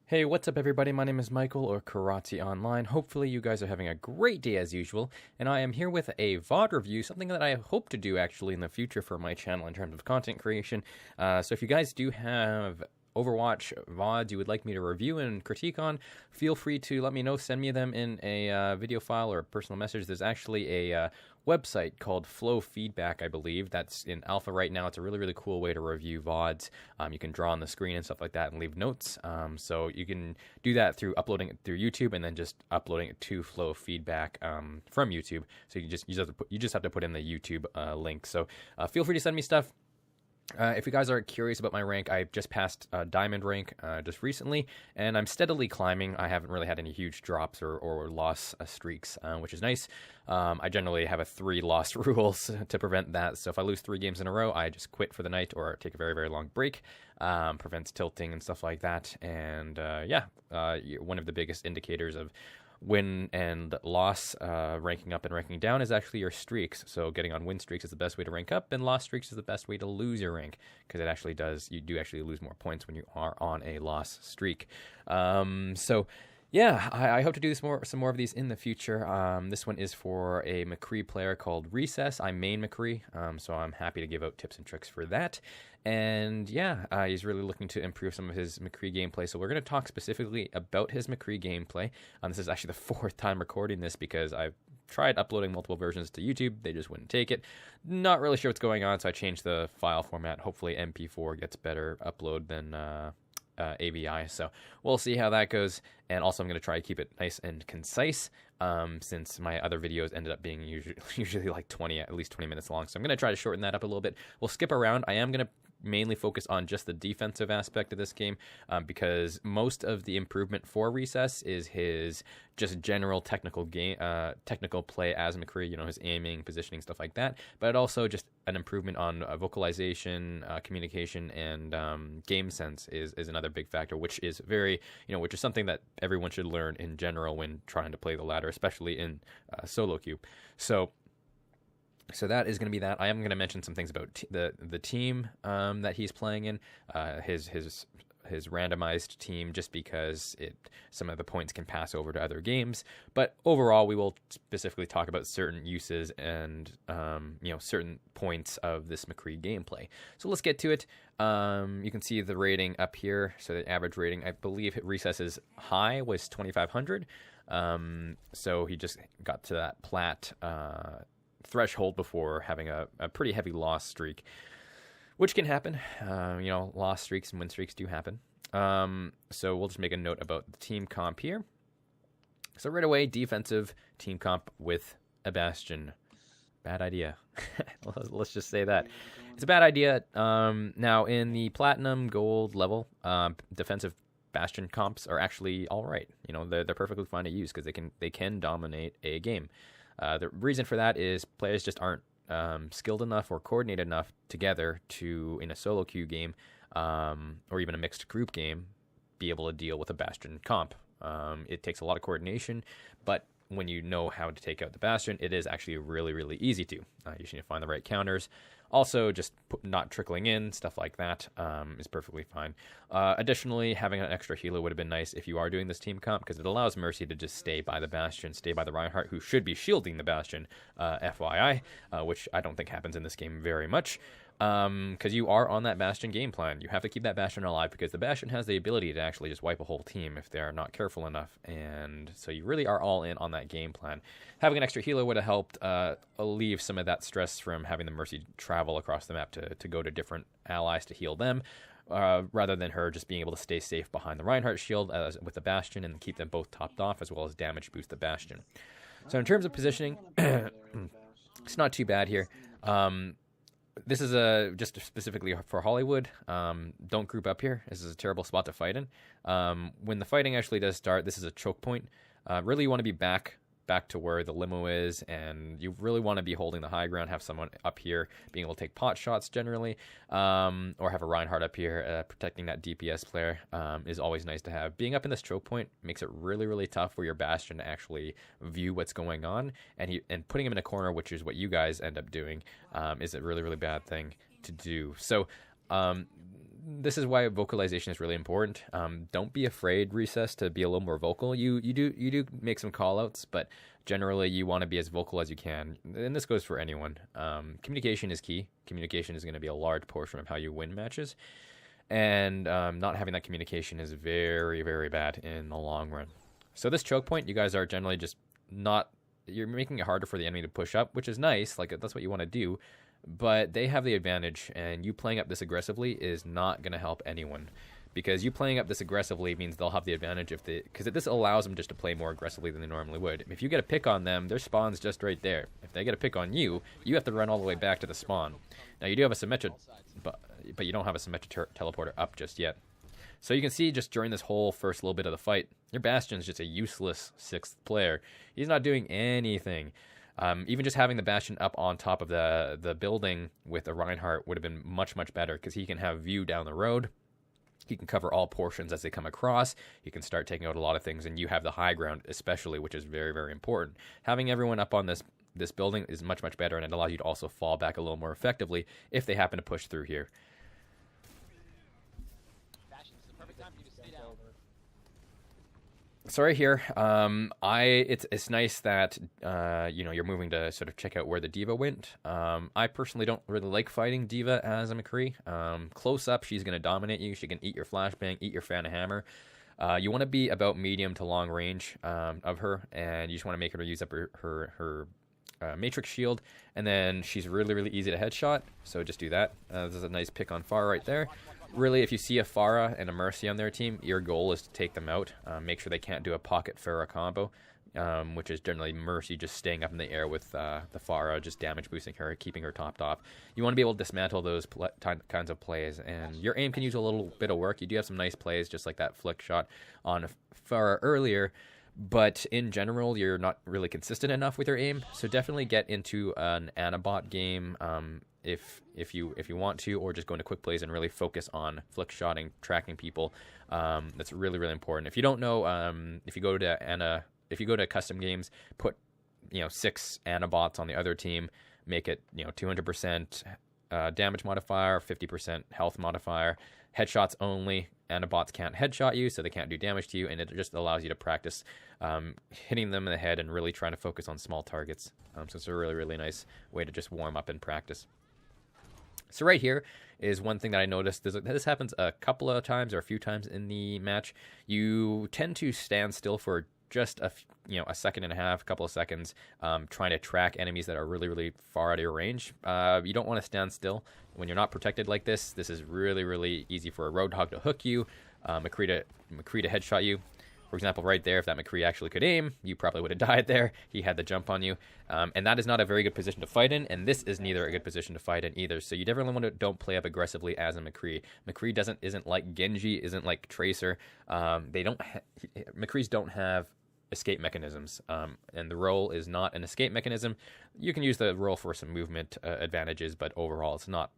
Hey, what's up, everybody? My name is Michael, or Kiratze Online. Hopefully, you guys are having a great day as usual, and I am here with a VoD review, something that I hope to do actually in the future for my channel in terms of content creation. So if you guys do have Overwatch VoDs you would like me to review and critique on, feel free to let me know. Send me them in a video file or a personal message. There's actually a website called Flow Feedback, I believe. That's in alpha right now. It's a really, really cool way to review VoDs. You can draw on the screen and stuff like that and leave notes. So you can do that through uploading it through YouTube and then just uploading it to Flow Feedback from YouTube. So you just have to put in the YouTube link. So feel free to send me stuff. If you guys are curious about my rank, I just passed Diamond rank just recently, and I'm steadily climbing. I haven't really had any huge drops or loss streaks, which is nice. I generally have a 3 loss rules to prevent that, so if I lose 3 games in a row, I just quit for the night or take a very, very long break. Prevents tilting and stuff like that, and one of the biggest indicators of win and loss, ranking up and ranking down, is actually your streaks. So getting on win streaks is the best way to rank up, and loss streaks is the best way to lose your rank, because you do actually lose more points when you are on a loss streak. Yeah, I hope to do some more of these in the future. This one is for a McCree player called Recess. I main McCree, so I'm happy to give out tips and tricks for that. And yeah, he's really looking to improve some of his McCree gameplay. So we're going to talk specifically about his McCree gameplay. This is actually the 4th time recording this because I've tried uploading multiple versions to YouTube. They just wouldn't take it. Not really sure what's going on, so I changed the file format. Hopefully MP4 gets better upload than AVI, so we'll see how that goes. And also I'm going to try to keep it nice and concise, since my other videos ended up being usually like at least 20 minutes long, so I'm going to try to shorten that up a little bit. We'll skip around. I am going to mainly focus on just the defensive aspect of this game, because most of the improvement for Recess is his just general technical play as McCree, his aiming, positioning, stuff like that, but also just an improvement on vocalization, communication, and game sense is another big factor, which is which is something that everyone should learn in general when trying to play the ladder, especially in solo queue. So that is going to be that. I am going to mention some things about the team that he's playing in, his randomized team, just because some of the points can pass over to other games. But overall, we will specifically talk about certain uses and certain points of this McCree gameplay. So let's get to it. You can see the rating up here. So the average rating, I believe Recess's high was 2,500. So he just got to that plat threshold before having a pretty heavy loss streak, which can happen. Loss streaks and win streaks do happen. So we'll just make a note about the team comp here. So right away, defensive team comp with a Bastion. Bad idea. Let's just say that. It's a bad idea. Now, in the Platinum, Gold level, defensive Bastion comps are actually all right. They're perfectly fine to use because they can dominate a game. The reason for that is players just aren't skilled enough or coordinated enough together to, in a solo queue game or even a mixed group game, be able to deal with a Bastion comp. It takes a lot of coordination, but when you know how to take out the Bastion, it is actually really, really easy to. You just need to find the right counters. Also, just not trickling in, stuff like that is perfectly fine. Additionally, having an extra healer would have been nice if you are doing this team comp, because it allows Mercy to just stay by the Bastion, stay by the Reinhardt, who should be shielding the Bastion, FYI, which I don't think happens in this game very much. Because you are on that Bastion game plan. You have to keep that Bastion alive, because the Bastion has the ability to actually just wipe a whole team if they're not careful enough, and so you really are all in on that game plan. Having an extra healer would have helped alleviate some of that stress from having the Mercy travel across the map to go to different allies to heal them, rather than her just being able to stay safe behind the Reinhardt shield with the Bastion and keep them both topped off, as well as damage boost the Bastion. So in terms of positioning, it's not too bad here. This is just specifically for Hollywood. Don't group up here. This is a terrible spot to fight in. When the fighting actually does start, this is a choke point. Really, you want to be back to where the limo is, and you really want to be holding the high ground, have someone up here being able to take pot shots generally, or have a Reinhardt up here protecting that DPS player is always nice to have. Being up in this choke point makes it really, really tough for your Bastion to actually view what's going on, and putting him in a corner, which is what you guys end up doing, is a really, really bad thing to do. So this is why vocalization is really important. Don't be afraid, Recess, to be a little more vocal. You do make some call outs, but generally you want to be as vocal as you can. And this goes for anyone. Communication is key. Communication is going to be a large portion of how you win matches. And not having that communication is very, very bad in the long run. So this choke point, you guys are generally just not... You're making it harder for the enemy to push up, which is nice. Like, that's what you want to do. But they have the advantage, and you playing up this aggressively is not going to help anyone. Because you playing up this aggressively means they'll have the advantage if they... Because this allows them just to play more aggressively than they normally would. If you get a pick on them, their spawn's just right there. If they get a pick on you, you have to run all the way back to the spawn. Now, you do have a symmetric... But you don't have a symmetric teleporter up just yet. So you can see just during this whole first little bit of the fight, your Bastion's just a useless 6th player. He's not doing anything. Even just having the Bastion up on top of the building with a Reinhardt would have been much, much better because he can have view down the road. He can cover all portions as they come across. He can start taking out a lot of things, and you have the high ground especially, which is very, very important. Having everyone up on this building is much, much better, and it allows you to also fall back a little more effectively if they happen to push through here. So right here, it's nice that you're moving to sort of check out where the D.Va went. I personally don't really like fighting D.Va as a McCree. Close up, she's gonna dominate you. She can eat your flashbang, eat your fan of hammer. You want to be about medium to long range of her, and you just want to make her use up her matrix shield, and then she's really, really easy to headshot. So just do that. This is a nice pick on Pharah right there. Really, if you see a Pharah and a Mercy on their team, your goal is to take them out. Make sure they can't do a pocket Pharah combo, which is generally Mercy just staying up in the air with the Pharah, just damage boosting her, keeping her topped off. You want to be able to dismantle those kinds of plays, and your aim can use a little bit of work. You do have some nice plays, just like that flick shot on Pharah earlier, but in general, you're not really consistent enough with your aim, so definitely get into an Anabot game if you want to, or just go into quick plays and really focus on flick shotting, tracking people. That's really, really important. If you don't know, if you go to custom games, put 6 Anabots on the other team, make it 200% damage modifier, 50% health modifier, headshots only. Anabots can't headshot you, so they can't do damage to you, and it just allows you to practice hitting them in the head and really trying to focus on small targets. So it's a really, really nice way to just warm up and practice. So right here is one thing that I noticed. This happens a couple of times or a few times in the match. You tend to stand still for just a second and a half, a couple of seconds, trying to track enemies that are really, really far out of your range. You don't want to stand still when you're not protected like this. This is really, really easy for a Roadhog to hook you, McCree to headshot you. For example, right there, if that McCree actually could aim, you probably would have died there. He had the jump on you. And that is not a very good position to fight in, and this is neither a good position to fight in either. So you definitely don't play up aggressively as a McCree. McCree isn't like Genji, isn't like Tracer. McCrees don't have escape mechanisms, and the roll is not an escape mechanism. You can use the roll for some movement advantages, but overall it's not,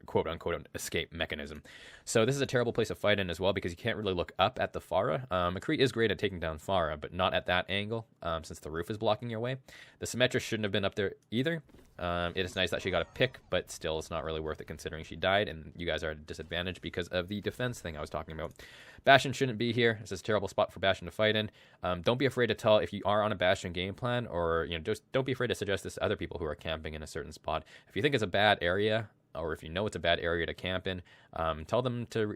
quote unquote escape mechanism. So this is a terrible place to fight in as well, because you can't really look up at the Pharah. McCree is great at taking down Pharah, but not at that angle, since the roof is blocking your way. The Symmetra shouldn't have been up there either. It is nice that she got a pick, but still it's not really worth it considering she died, and you guys are at a disadvantage because of the defense thing I was talking about. Bastion shouldn't be here. This is a terrible spot for Bastion to fight in. Don't be afraid to tell if you are on a Bastion game plan, or just don't be afraid to suggest this to other people who are camping in a certain spot. If you think it's a bad area, or if you know it's a bad area to camp in, tell them to,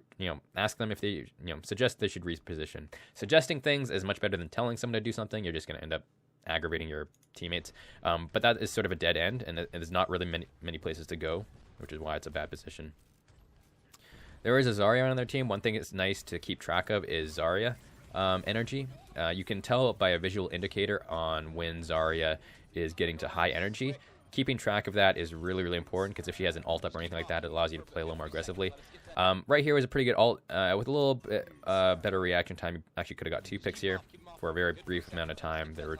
ask them if they, suggest they should reposition. Suggesting things is much better than telling someone to do something. You're just going to end up aggravating your teammates. But that is sort of a dead end, and there's not really many places to go, which is why it's a bad position. There is a Zarya on their team. One thing that's nice to keep track of is Zarya energy. You can tell by a visual indicator on when Zarya is getting to high energy. Keeping track of that is really, really important, because if she has an ult up or anything like that, it allows you to play a little more aggressively. Right here was a pretty good ult with a little bit better reaction time. You actually could have got 2 picks here for a very brief amount of time. There were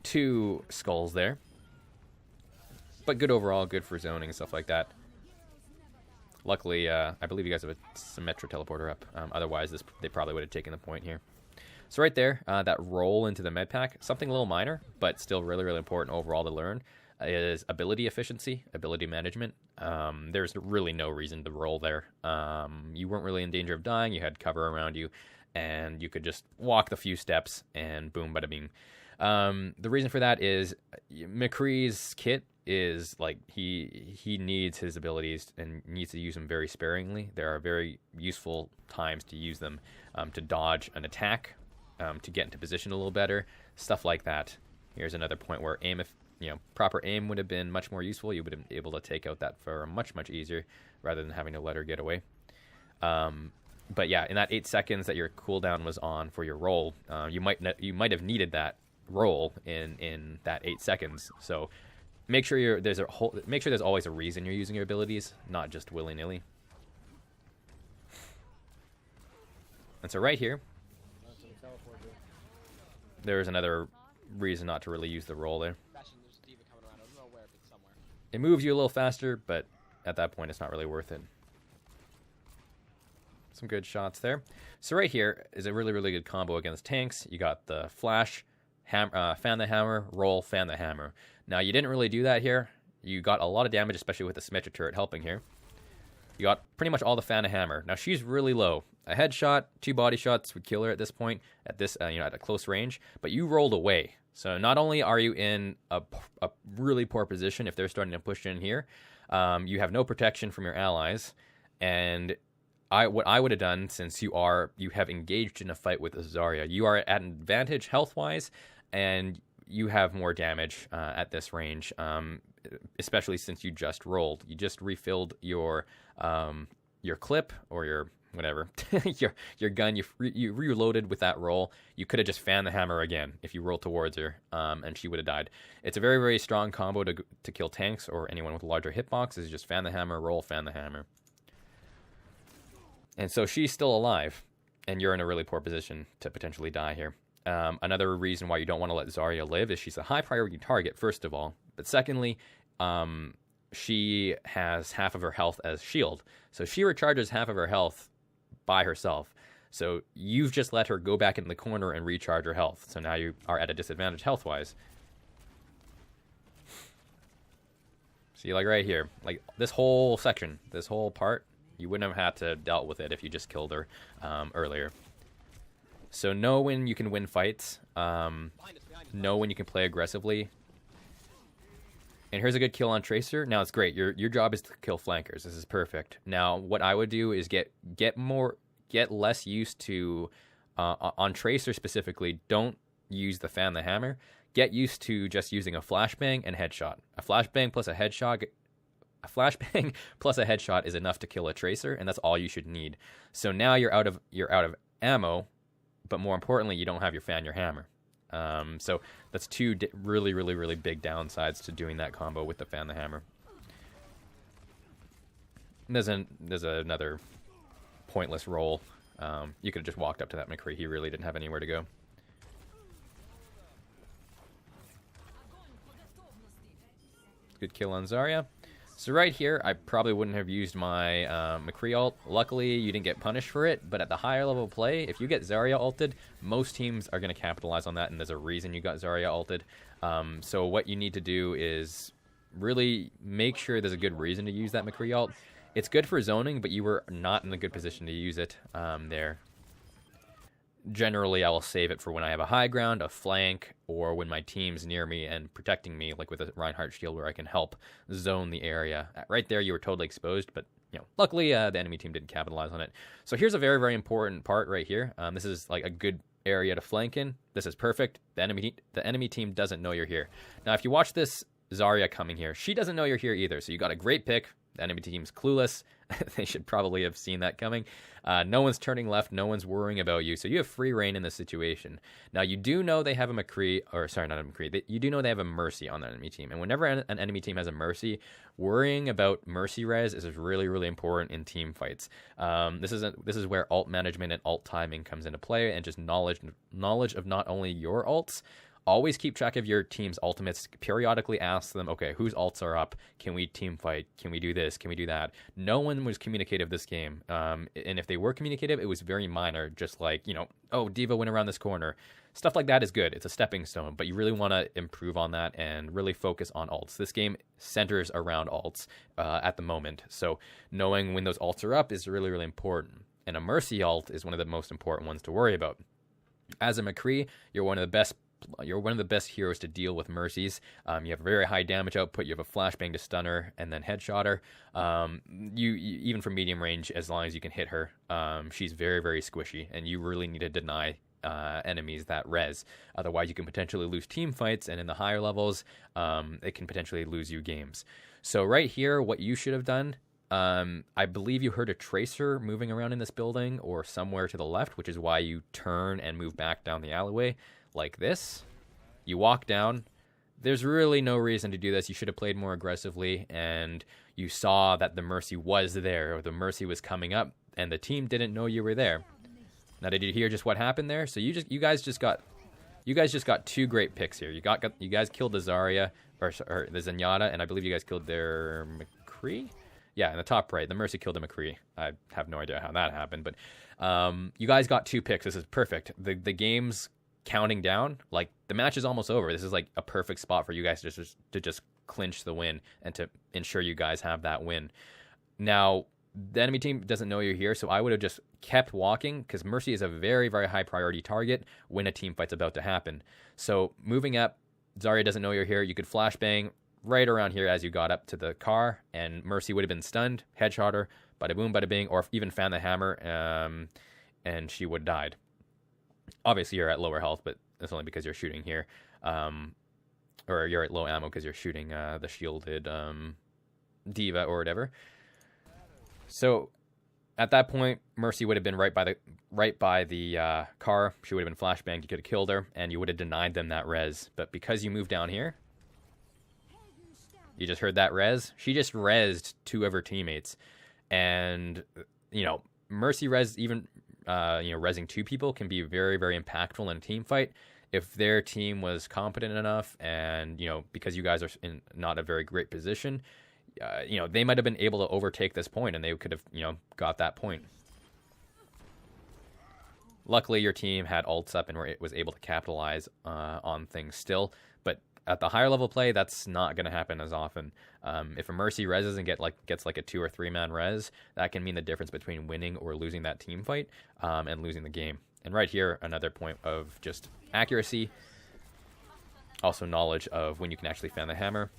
two skulls there, but good overall, good for zoning and stuff like that. Luckily, I believe you guys have a Symmetra teleporter up. Otherwise, they probably would have taken the point here. So right there, that roll into the med pack, something a little minor, but still really, really important overall to learn. is ability efficiency, ability management. There's really no reason to roll there. You weren't really in danger of dying. You had cover around you, and you could just walk the few steps and boom, bada bing. The reason for that is McCree's kit is like he needs his abilities and needs to use them very sparingly. There are very useful times to use them, to dodge an attack, to get into position a little better, stuff like that. Here's another point where proper aim would have been much more useful. You would have been able to take out that fur much easier rather than having to let her get away. But yeah, in that 8 seconds that your cooldown was on for your roll, you might have needed that roll in that 8 seconds. So make sure there's always a reason you're using your abilities, not just willy-nilly. And so right here, there's another reason not to really use the roll there. It moves you a little faster, but at that point it's not really worth it. Some good shots there. So right here is a really good combo against tanks. You got the flash, fan the hammer, roll, fan the hammer. Now you didn't really do that here. You got a lot of damage, especially with the symmetric turret helping here. You got pretty much all the fan the hammer. Now she's really low. A headshot, 2 body shots would kill her at this point, at a close range. But you rolled away. So not only are you in a really poor position if they're starting to push in here, you have no protection from your allies. And what I would have done, since you have engaged in a fight with Zarya, you are at an advantage health-wise, and you have more damage at this range, especially since you just rolled. You just refilled your clip or your whatever, your gun. You reloaded with that roll. You could have just fanned the hammer again if you rolled towards her, and she would have died. It's a very strong combo to kill tanks or anyone with larger hitboxes. Just fan the hammer, roll, fan the hammer. And so she's still alive, and you're in a really poor position to potentially die here. Another reason why you don't want to let Zarya live is she's a high priority target, first of all. But secondly, she has half of her health as shield. So she recharges half of her health by herself. So you've just let her go back in the corner and recharge her health. So now you are at a disadvantage health-wise. See, like right here, like this whole section, this whole part, you wouldn't have had to dealt with it if you just killed her earlier. So know when you can win fights. Know when you can play aggressively. And here's a good kill on Tracer. Now it's great. Your job is to kill flankers. This is perfect. Now what I would do is get less used to on Tracer specifically. Don't use the fan the hammer. Get used to just using a flashbang and headshot. A flashbang plus a headshot. A flashbang plus a headshot is enough to kill a Tracer, and that's all you should need. So now you're out of ammo, but more importantly, you don't have your fan your hammer. So that's 2 really big downsides to doing that combo with the fan the hammer. There's another pointless roll. You could have just walked up to that McCree. He really didn't have anywhere to go. Good kill on Zarya. So right here, I probably wouldn't have used my McCree ult. Luckily, you didn't get punished for it, but at the higher level play, if you get Zarya ulted, most teams are going to capitalize on that, and there's a reason you got Zarya ulted. So what you need to do is really make sure there's a good reason to use that McCree ult. It's good for zoning, but you were not in a good position to use it there. Generally, I will save it for when I have a high ground, a flank, or when my team's near me and protecting me, like with a Reinhardt shield where I can help zone the area. Right there, you were totally exposed, but luckily the enemy team didn't capitalize on it. So here's a very important part right here. This is like a good area to flank in. This is perfect. The enemy team doesn't know you're here. Now, if you watch this Zarya coming here, she doesn't know you're here either. So you got a great pick. The enemy team's clueless. They should probably have seen that coming. No one's turning left. No one's worrying about you. So you have free reign in this situation. Now, you do know they have a McCree, or sorry, not a McCree. You do know they have a Mercy on the enemy team. And whenever an enemy team has a Mercy, worrying about Mercy res is really important in team fights. This is where ult management and ult timing comes into play, and just knowledge of not only your ults, always keep track of your team's ultimates. Periodically ask them, okay, whose ults are up? Can we team fight? Can we do this? Can we do that? No one was communicative this game. And if they were communicative, it was very minor, just like, oh, D.Va went around this corner. Stuff like that is good. It's a stepping stone, but you really want to improve on that and really focus on ults. This game centers around ults at the moment. So knowing when those ults are up is really, really important. And a Mercy ult is one of the most important ones to worry about. As a McCree, you're one of the best heroes to deal with Mercies. You have a very high damage output. You have a flashbang to stun her and then headshot her. You even from medium range, as long as you can hit her, she's very, very squishy, and you really need to deny enemies that res. Otherwise, you can potentially lose team fights, and in the higher levels, it can potentially lose you games. So right here, what you should have done, I believe you heard a tracer moving around in this building or somewhere to the left, which is why you turn and move back down the alleyway like this. You walk down. There's really no reason to do this. You should have played more aggressively, and you saw that the Mercy was there, or the Mercy was coming up, and the team didn't know you were there. Now, did you hear just what happened there? So you guys just got two great picks here. You guys killed the Zarya or the Zenyatta, and I believe you guys killed their McCree. Yeah, in the top right, the Mercy killed the McCree. I have no idea how that happened, but you guys got 2 picks. This is perfect. The game's counting down. Like, the match is almost over. This is like a perfect spot for you guys to just clinch the win and to ensure you guys have that win. Now, the enemy team doesn't know you're here, so I would have just kept walking, because Mercy is a very, very high priority target when a team fight's about to happen. So moving up, Zarya doesn't know you're here. You could flashbang right around here as you got up to the car, and Mercy would have been stunned, headshot her, bada boom, bada bing, or even fan the hammer, and she would have died. Obviously, you're at lower health, but that's only because you're shooting here. Or you're at low ammo because you're shooting the shielded D.Va or whatever. So at that point, Mercy would have been right by the car. She would have been flashbanged. You could have killed her, and you would have denied them that res. But because you moved down here, you just heard that res. She just rezzed 2 of her teammates, and Mercy res, even rezzing 2 people can be very, very impactful in a team fight. If their team was competent enough, and because you guys are in not a very great position, they might have been able to overtake this point, and they could have, got that point. Luckily, your team had ults up and was able to capitalize on things still. But at the higher level play, that's not going to happen as often. If a Mercy reses and gets like a 2 or 3 man res, that can mean the difference between winning or losing that team fight and losing the game. And right here, another point of just accuracy, also knowledge of when you can actually fan the hammer.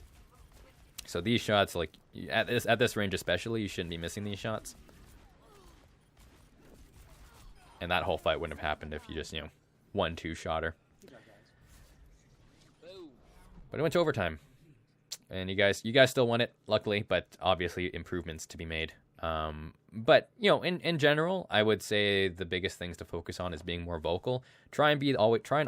So these shots, like at this range especially, you shouldn't be missing these shots. And that whole fight wouldn't have happened if you just 1-2 shot her. But it went to overtime, and you guys still won it, luckily. But obviously, improvements to be made. But in general, I would say the biggest things to focus on is being more vocal. Try and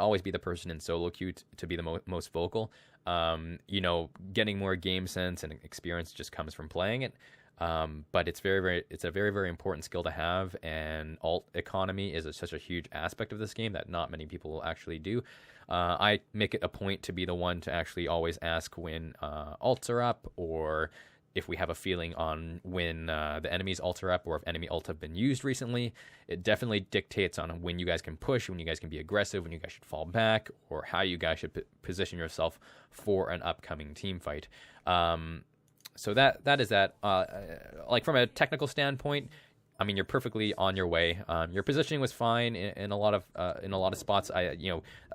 always be the person in solo queue to be the most vocal. Getting more game sense and experience just comes from playing it. But it's a very, very important skill to have, and alt economy is such a huge aspect of this game that not many people will actually do. I make it a point to be the one to actually always ask when alts are up, or if we have a feeling on when the enemy's ults are up, or if enemy ults have been used recently. It definitely dictates on when you guys can push, when you guys can be aggressive, when you guys should fall back, or how you guys should position yourself for an upcoming team fight. So that is that. Like from a technical standpoint, I mean, you're perfectly on your way. Your positioning was fine in a lot of spots. I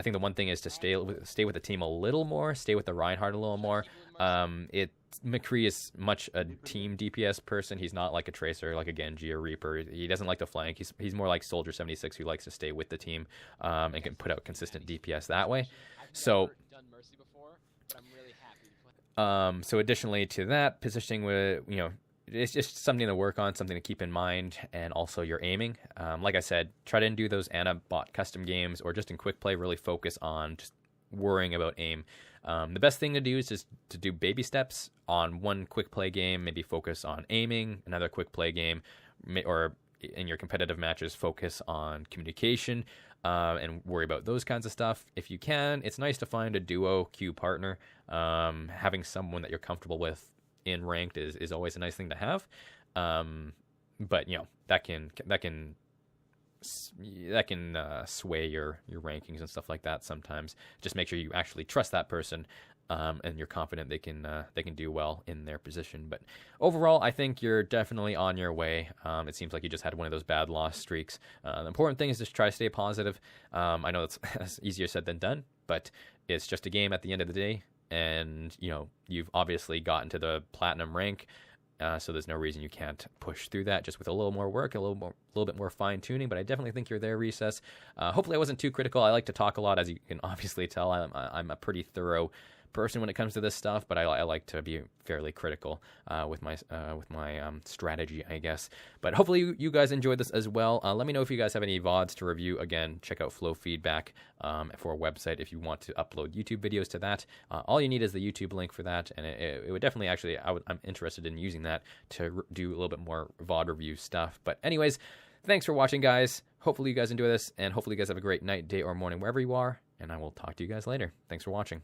think the one thing is to stay with the team a little more, stay with the Reinhardt a little more. McCree is much a team DPS person. He's not like a Tracer, like a Genji or Reaper. He doesn't like to flank. He's more like Soldier 76, who likes to stay with the team and can put out consistent DPS that way. So. So additionally to that, positioning with, it's just something to work on, something to keep in mind, and also your aiming. Like I said, try to do those Ana bot custom games, or just in quick play, really focus on just worrying about aim. The best thing to do is just to do baby steps on one quick play game, maybe focus on aiming, another quick play game, or in your competitive matches, focus on communication and worry about those kinds of stuff. If you can, it's nice to find a duo queue partner. Having someone that you're comfortable with in ranked is always a nice thing to have. But that can sway your rankings and stuff like that sometimes. Just make sure you actually trust that person, and you're confident they can do well in their position. But overall, I think you're definitely on your way. It seems like you just had one of those bad loss streaks. The important thing is just try to stay positive. I know it's easier said than done, but it's just a game at the end of the day, and you've obviously gotten to the platinum rank. So there's no reason you can't push through that just with a little more work, a little bit more fine tuning. But I definitely think you're there, Recess. Hopefully I wasn't too critical. I like to talk a lot, as you can obviously tell. I'm a pretty thorough person when it comes to this stuff, but I like to be fairly critical with my strategy, I guess. But hopefully you guys enjoyed this as well. Let me know if you guys have any VoDs to review. Again, check out Flow Feedback for a website if you want to upload YouTube videos to that. All you need is the YouTube link for that, and it would definitely I'm interested in using that to do a little bit more VoD review stuff. But anyways, thanks for watching, guys. Hopefully you guys enjoy this, and hopefully you guys have a great night, day, or morning wherever you are, and I will talk to you guys later. Thanks for watching.